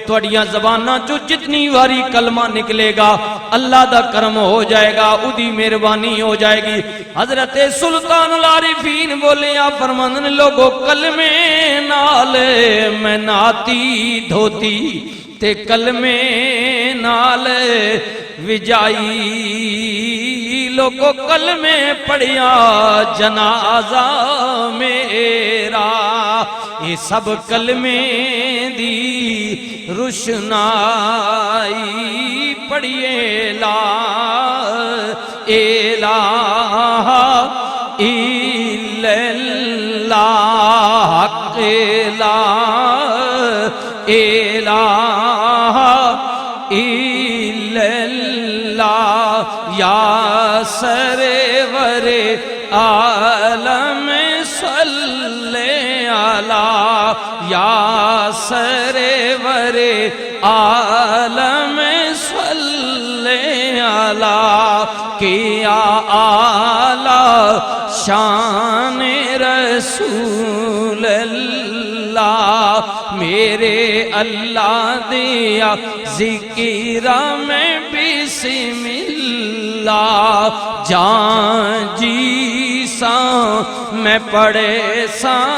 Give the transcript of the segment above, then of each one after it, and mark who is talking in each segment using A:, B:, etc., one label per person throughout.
A: تھوڑیاں زباناں جو جتنی واری کلمہ نکلے گا اللہ دا کرم ہو جائے گا، اودی مہربانی ہو جائے گی۔ حضرت سلطان العارفین بولے یا فرماندن لوگو کلمے نال میں ناتی دھوتی تے کلمے نال وجائی، لوگو کلمے پڑھیا جنازہ میرا، یہ سب کلمے دی روشنائی پڑھیے لا الہ الا اللہ، حق لا الہ الا اللہ، یا سرور عالم صلی علی، یا سرور عالم صلی علی، کیا اعلی شان رسول اللہ، میرے اللہ دیا ذکر میں بسم اللہ، جان جی ساں میں پڑھے ساں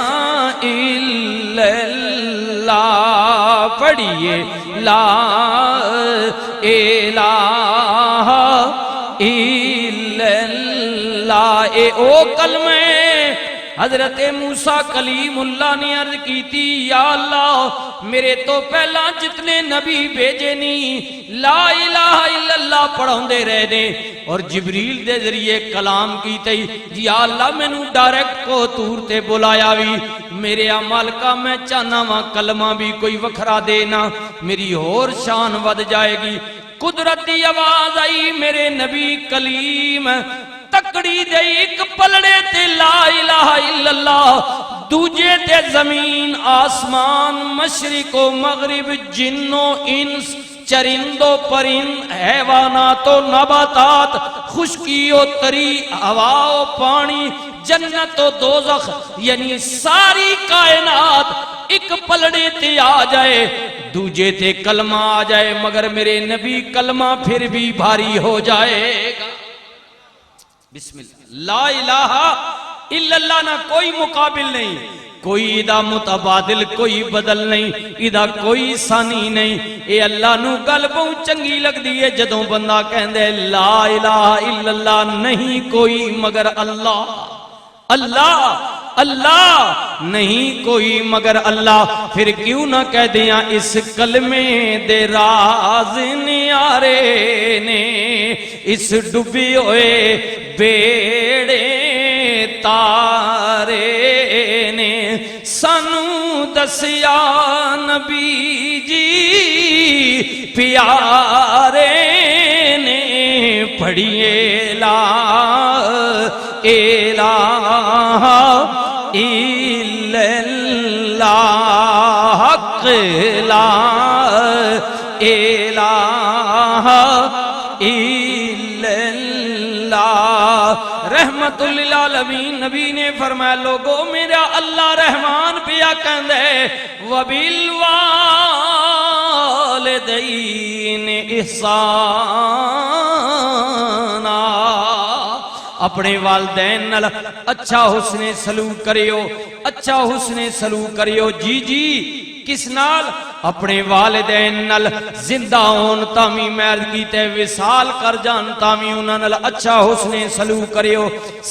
A: الا اللہ، پڑھیے لا الہ الا اللہ، اے او کلمہ حضرت موسیٰ کلیم اللہ نے عرض کی تھی یا اللہ میرے تو پہلا جتنے نبی بھیجے نہیں لا الہ الا اللہ پڑھوں دے رہے دے، اور جبریل دے ذریعے کلام کی تی یا اللہ میں نو ڈائریکٹ کو تور تے بلایا بھی، میرے عمال کا میں چاہنا وہاں کلمہ بھی کوئی وکھرا دینا، میری اور شان ود جائے گی۔ قدرتی آواز آئی میرے نبی کلیم تکڑی دے ایک پلڑے تے لا الہ الا اللہ، دوجے تے زمین آسمان مشرق و مغرب جن و انس چرند و پرند حیوانات و نباتات خشکی و تری ہوا و پانی جنت و دوزخ یعنی ساری کائنات ایک پلڑے تے آ جائے، دوجے تے کلمہ آ جائے، مگر میرے نبی کلمہ پھر بھی بھاری ہو جائے گا۔ بسم اللہ لا الہ الا اللہ نہ کوئی مقابل نہیں، کوئی ادا متبادل کوئی بدل نہیں، ادا کوئی ثانی نہیں، اے اللہ نو گل بہت چنگی لگ دی ہے جدوں بندہ کہندے لا الہ الا اللہ نہیں کوئی مگر اللہ، اللہ اللہ نہیں کوئی مگر اللہ، پھر کیوں نہ کہہ دیاں اس کلمے دے راز نیارے نے، اس ڈوبی ہوئے بیڑے تارے نے سانو دسیا نبی جی پیارے نے، پڑھیے لا الہ الا اللہ، حق لا الہ الا اللہ، رحمت للعالمین نبی نے فرمایا لوگو میرا اللہ رحمان پیا کہندے وبالوالدین احسانا، اپنے والدین نال اچھا حسن سلوک کریو، اچھا حسن سلوک کریو، جی جی کس نال اپنے والدین نال زندہ ہون تامی مرد کیتے وصال کر جان تامی انہاں نال اچھا حسن سلوک کریو،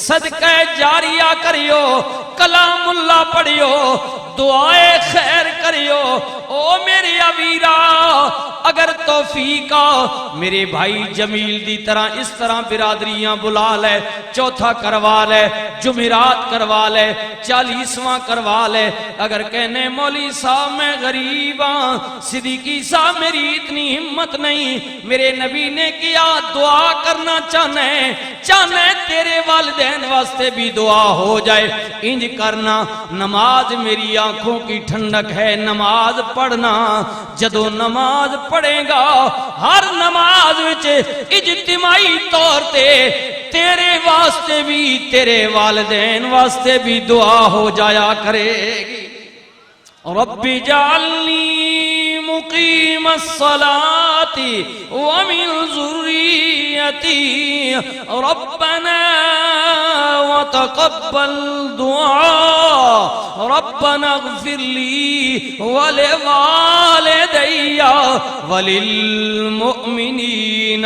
A: صدقہ جاریہ کریو، کلام اللہ پڑھیو، دعائے خیر کریو، او میرے اویرا اگر توفیقہ میرے بھائی جمیل دی طرح اس طرح برادریاں بلا لے، چوتھا کروا لے، جمعرات کروا لے، 40واں کروا لے، اگر کہنے مولی صاحب میں غریب ہاں، صدیقی صاحب میری اتنی ہمت نہیں، میرے نبی نے کیا دعا کرنا چاہنے تیرے والدین واسطے بھی دعا ہو جائے، انج کرنا نماز میری آنکھوں کی ٹھنڈک ہے، نماز پڑھنا، جدو نماز پڑھے گا ہر نماز وچ اجتماعی طور تے تیرے واسطے بھی تیرے والدین واسطے بھی دعا ہو جایا کرے گی۔ رب جعلنی مقیم الصلاۃ ومن ذریتی ربنا وتقبل دعاء ربنا اغفر لی ولوالدی وللمؤمنین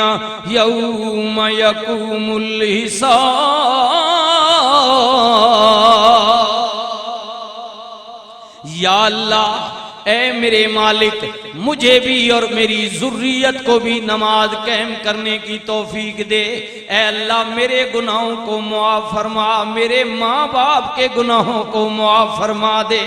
A: یوم یقوم الحساب۔ یا اللہ اے میرے مالک مجھے بھی اور میری ذریت کو بھی نماز قائم کرنے کی توفیق دے۔ اے اللہ میرے گناہوں کو معاف فرما، میرے ماں باپ کے گناہوں کو معاف فرما دے۔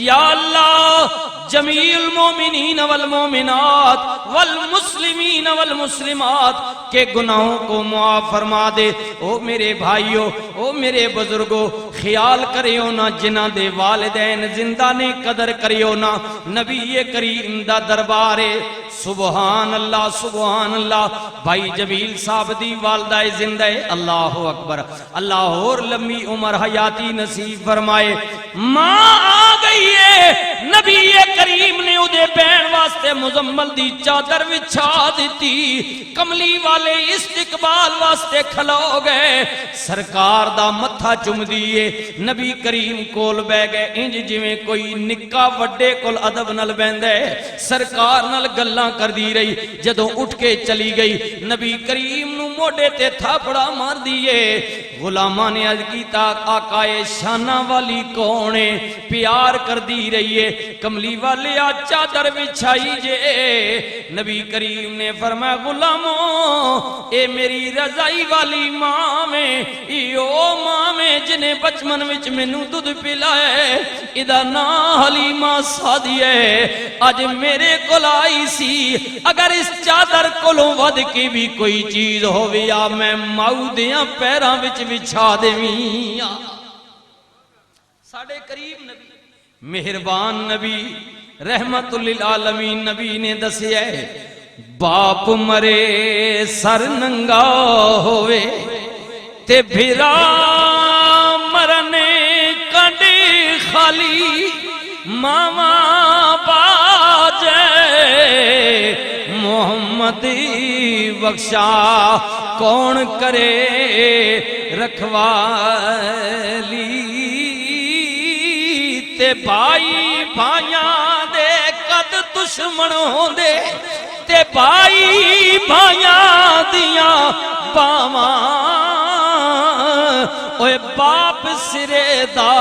A: یا اللہ جمیع المومنین والمومنات والمسلمین والمسلمات کے گناہوں کو معاف فرما دے۔ او میرے بھائیو، او میرے بزرگو، خیال کریو نا جنہ دے والدین زندہ نے قدر کریو نا۔ نبی کریم دا دربار ہے، سبحان اللہ سبحان اللہ۔ بھائی جمیل صاحب دی والدہ زندہ ہے، اللہ اکبر۔ اللہ اور لمبی عمر حیاتی نصیب فرمائے۔ ماں آ گئی ہے، نبی کریم نے اودے بہن واسطے مزمل دی چادر وچھا دیتی، کملی والے استقبال واسطے کھلو گئے، سرکار دا متھا چم دیئے، نبی کریم کول بہ گئے، انج جویں کوئی نکا وڈے کول ادب نال بہندا ہے، سرکار نال گلاں کر دی رہی۔ جدوں اٹھ کے چلی گئی، نبی کریم نو موڈے تے تھاپڑا مار دیئے۔ غلاماں نے عرض کیتا آقا شانہ والی کون ہے؟ پیار کر دی رہی ہے، کملی والے آ چادر بچھائی جے۔ نبی کریم نے فرمایا غلاموں اے میری رضائی والی ماں میں، ایو ماں میں جنہیں بچپن وچ مینوں دودھ پلائے، ادا نام حلیمہ سعدیہ ہے، اج میرے کول آئی سی۔ اگر اس چادر کولوں ود کے بھی کوئی چیز ہووے یا میں ماؤ دیاں پیراں وچ بچھا دیویں۔ ساڈے قریب نبی مہربان نبی رحمت للعالمین نبی نے دسیا ہے، باپ مرے سر ننگا ہوئے تے بھرا مرنے کنڈے خالی، ماما باجے محمدی بخشا کون کرے رکھوالی، تے بھائی بھائیاں دے قد دشمنوں دے، تے بھائی بھائیاں دیاں باواں، اوے باپ سرے دا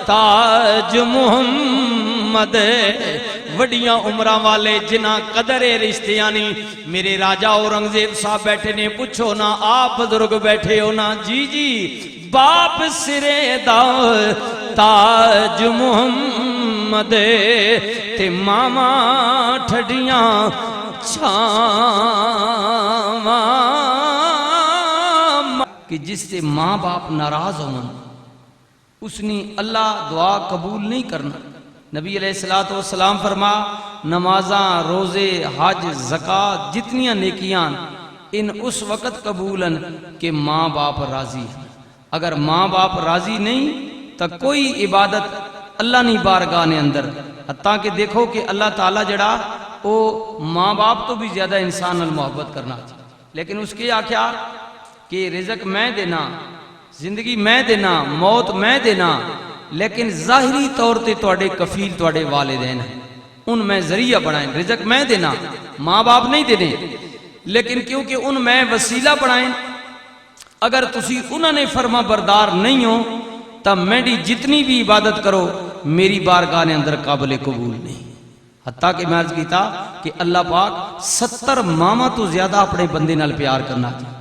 A: تاج محمد۔ وڈیاں عمرہ والے جنہ قدر رشتیانی، میرے راجہ اورنگزیب صاحب بیٹھے نے، پوچھو نا آپ بزرگ بیٹھے ہو نا، جی جی باپ سرے دا تاج محمد تے ماما ٹھڈیاں چھاواں۔ کہ جس سے ماں باپ ناراض ہوں اس نے اللہ دعا قبول نہیں کرنا۔ نبی علیہ السلام فرما نمازاں روزے حج زکات جتنیاں نیکیاں ان اس وقت قبولن کہ ماں باپ راضی ہیں۔ اگر ماں باپ راضی نہیں تو کوئی عبادت اللہ نہیں بارگاہ نے اندر۔ حتیٰ کہ دیکھو کہ اللہ تعالیٰ جڑا وہ ماں باپ تو بھی زیادہ انسان نال محبت کرنا چاہیے، لیکن اس کے آخیا کہ رزق میں دینا، زندگی میں دینا، موت میں دینا، لیکن ظاہری طور تے تواڈے کفیل تواڈے والدین ہیں، ان میں ذریعہ بنائیں۔ رزق میں دینا، ماں باپ نہیں دینے، لیکن کیونکہ ان میں وسیلہ بنائیں۔ اگر تسی انہوں نے فرما بردار نہیں ہو تب میری جتنی بھی عبادت کرو میری بارگاہ نے اندر قابل قبول نہیں۔ حتیٰ کہ میں عرض کیتا کہ اللہ پاک 70 ماما تو زیادہ اپنے بندے نال پیار کرنا چاہیے۔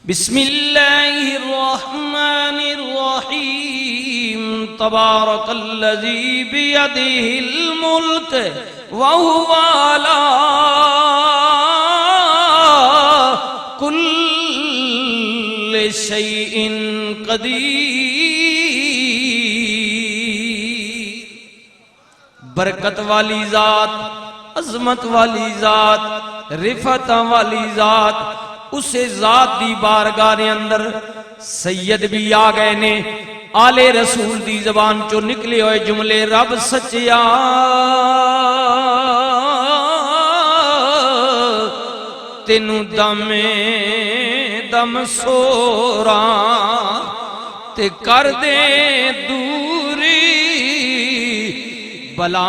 A: بسم اللہ الرحمن الرحیم تبارک الذی بیدہ الملک وہو علی کل شیء قدیر۔ برکت والی ذات، عظمت والی ذات، رفعت والی ذات، اسے ذات دی بارگاہ نے اندر سید بھی آ گئے نے۔ آل رسول دی زبان چو نکلے ہوئے جملے رب سچیا تینوں دمے دم سوراں تے کر دے دوری بلائیں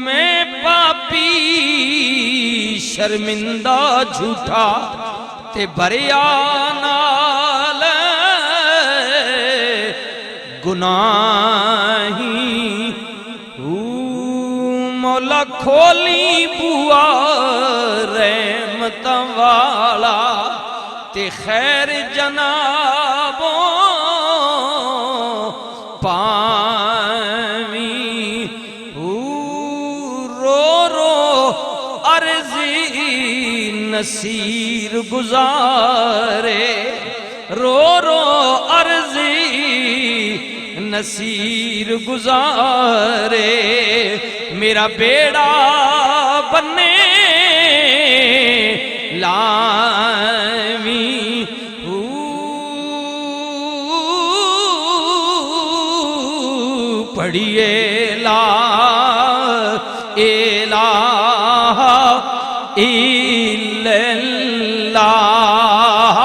A: میں پاپی شرمندہ جھوٹا تے بریا نال گناہی مولا کھولی بوا رحمت والا تے خیر جنابوں پاویں رو رو عرضی نصیر گزارے رو رو عرضی نصیر گزارے میرا بیڑا بنے لاویں پڑھیے لا الہ الا اللہ